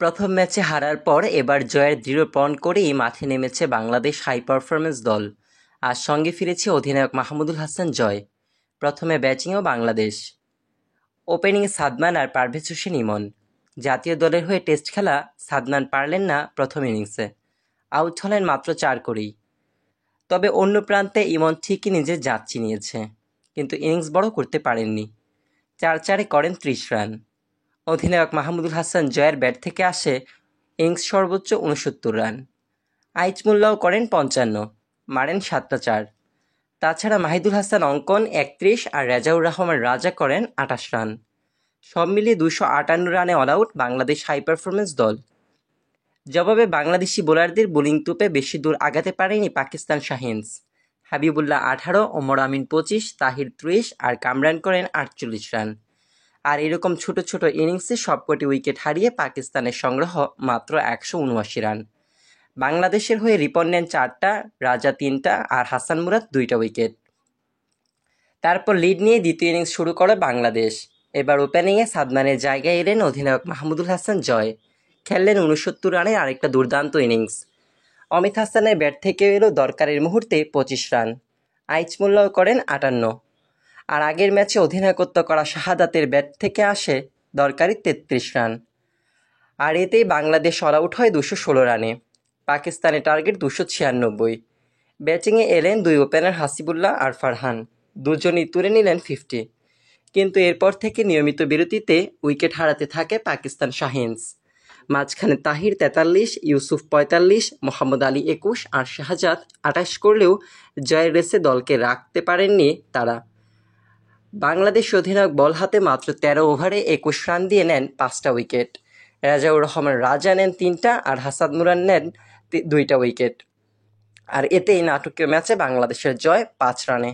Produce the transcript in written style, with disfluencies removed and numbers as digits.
প্রথম ম্যাচে হারার পর এবার জয়ের দৃঢ়পণ করেই মাঠে নেমেছে বাংলাদেশ হাই পারফরম্যান্স দল। আর সঙ্গে ফিরেছে অধিনায়ক মাহমুদুল হাসান জয়। প্রথমে ব্যাটিংয়েও বাংলাদেশ, ওপেনিংয়ে সাদমান আর পারভেজ হোসেন ইমন। জাতীয় দলের হয়ে টেস্ট খেলা সাদমান পারলেন না প্রথম ইনিংসে, আউট হলেন মাত্র 4 করেই। তবে অন্য প্রান্তে ইমন ঠিকই নিজের জাত চিনিয়েছে, কিন্তু ইনিংস বড় করতে পারেননি। 4-4-এ করেন 30 রান। অধিনায়ক মাহমুদুল হাসান জয়ের ব্যাট থেকে আসে ইনিংস সর্বোচ্চ 69 রান। আইচমুল্লাও করেন 55, মারেন 7টা 4। তাছাড়া মাহিদুল হাসান অঙ্কন 31 আর রেজাউর রহমান রাজা করেন 28 রান। সব মিলিয়ে 258 রানে all out Bangladesh high performance দল। জবাবে বাংলাদেশি বোলারদের বোলিং তোপে বেশি দূর আগাতে পারেনি পাকিস্তান শাহিনস। হাবিবুল্লাহ 18, ওমর আমিন 25, তাহির 30 আর কামরান করেন 48 রান। আর এরকম ছোট ছোট ইনিংসে সবকটি উইকেট হারিয়ে পাকিস্তানের সংগ্রহ মাত্র 179 রান। বাংলাদেশের হয়ে রিপন নেন 4টা, রাজা 3টা আর হাসান মুরাদ 2টা উইকেট। তারপর লিড নিয়ে দ্বিতীয় ইনিংস শুরু করে বাংলাদেশ। এবার ওপেনিংয়ে সাদমানের জায়গায় এলেন অধিনায়ক মাহমুদুল হাসান জয়। খেললেন 69 রানের আরেকটা দুর্দান্ত ইনিংস। অমিত হাসানের ব্যাট থেকে এলো দরকারের মুহূর্তে 25 রান। আইচমুল্লাও করেন 58। আর আগের ম্যাচে অধিনায়কত্ব করা শাহাদাতের ব্যাট থেকে আসে দরকারি 33 রান। আর এতেই বাংলাদেশ অল আউট হয় 216 রানে। পাকিস্তানের টার্গেট 296। ব্যাটিংয়ে এলেন দুই ওপেনার হাসিবুল্লাহ আর ফারহান, দুজনই তুলে নিলেন 50। কিন্তু এরপর থেকে নিয়মিত বিরতিতে উইকেট হারাতে থাকে পাকিস্তান শাহিনস। মাঝখানে তাহির 43, ইউসুফ 45, মোহাম্মদ আলী 21 আর শাহজাদ 28 করলেও জয়ের রেসে দলকে রাখতে পারেননি তারা। বাংলাদেশ অধিনায়ক বল হাতে মাত্র 13 ওভারে 21 রান দিয়ে নেন 5টা উইকেট। রেজাউর রহমান রাজা নেন 3টা আর হাসান মুরাদ নেন 2টা উইকেট। আর এতেই নাটকীয় ম্যাচে বাংলাদেশের জয় 5 রানে।